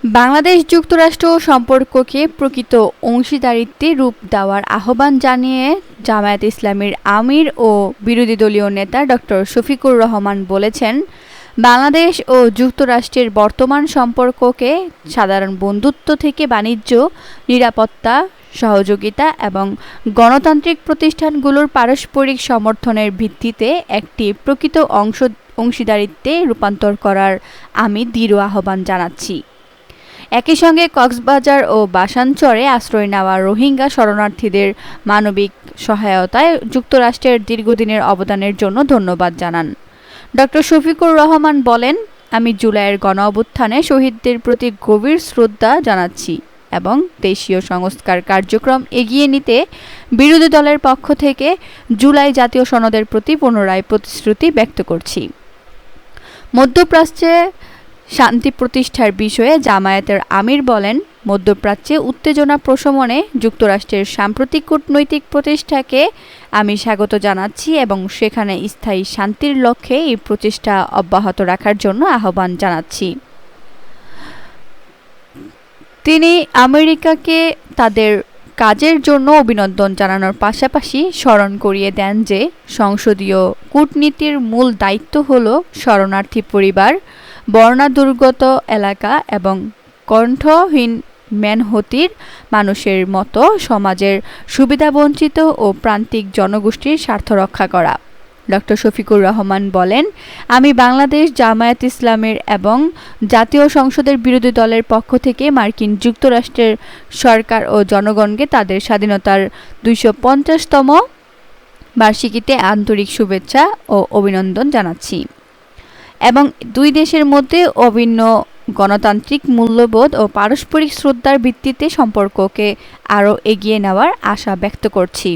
বাংলাদেশ যুক্তরাষ্ট্র সম্পর্ককে প্রকৃত অংশীদারিত্বে রূপ দেওয়ার আহ্বান জানিয়ে জামায়াতে ইসলামীর আমির ও বিরোধী দলীয় নেতা ড. শফিকুর রহমান বলেছেন, বাংলাদেশ ও যুক্তরাষ্ট্রের বর্তমান সম্পর্ককে সাধারণ বন্ধুত্ব থেকে বাণিজ্য, নিরাপত্তা, সহযোগিতা এবং গণতান্ত্রিক প্রতিষ্ঠানগুলোর পারস্পরিক সমর্থনের ভিত্তিতে একটি প্রকৃত অংশীদারিত্বে রূপান্তর করার আমি দৃঢ় আহ্বান জানাচ্ছি। একই সঙ্গে কক্সবাজার ও বাসানচরে আশ্রয় নেওয়া রোহিঙ্গা শরণার্থীদের মানবিক সহায়তায় যুক্তরাষ্ট্রের দীর্ঘদিনের অবদানের জন্য ধন্যবাদ জানান। ড. শফিকুর রহমান বলেন, আমি জুলাইয়ের গণঅভ্যুত্থানে শহীদদের প্রতি গভীর শ্রদ্ধা জানাচ্ছি এবং দেশীয় সংস্কার কার্যক্রম এগিয়ে নিতে বিরোধী দলের পক্ষ থেকে জুলাই জাতীয় সনদের প্রতি পুনরায় প্রতিশ্রুতি ব্যক্ত করছি। মধ্যপ্রাচ্যে শান্তি প্রতিষ্ঠার বিষয়ে জামায়াতের আমির বলেন, মধ্যপ্রাচ্যে উত্তেজনা প্রশমনে যুক্তরাষ্ট্রের সাম্প্রতিক কূটনৈতিক প্রচেষ্টাকে আমি স্বাগত জানাচ্ছি এবং সেখানে স্থায়ী শান্তির লক্ষ্যে এই প্রচেষ্টা অব্যাহত রাখার জন্য আহ্বান জানাচ্ছি। তিনি আমেরিকাকে তাদের কাজের জন্য অভিনন্দন জানানোর পাশাপাশি স্মরণ করিয়ে দেন যে সংসদীয় কূটনীতির মূল দায়িত্ব হল শরণার্থী পরিবার, বন্যাদুর্গত এলাকা এবং কণ্ঠহীন মেনহতির মানুষের মতো সমাজের সুবিধাবঞ্চিত ও প্রান্তিক জনগোষ্ঠীর স্বার্থ রক্ষা করা। ড. শফিকুর রহমান বলেন, আমি বাংলাদেশ জামায়াত ইসলামের এবং জাতীয় সংসদের বিরোধী দলের পক্ষ থেকে মার্কিন যুক্তরাষ্ট্রের সরকার ও জনগণকে তাদের স্বাধীনতার ২৫০তম বার্ষিকীতে আন্তরিক শুভেচ্ছা ও অভিনন্দন জানাচ্ছি এবং দুই দেশের মধ্যে অভিন্ন গণতান্ত্রিক মূল্যবোধ ও পারস্পরিক শ্রদ্ধার ভিত্তিতে সম্পর্ককে আরও এগিয়ে নেওয়ার আশা ব্যক্ত করছি।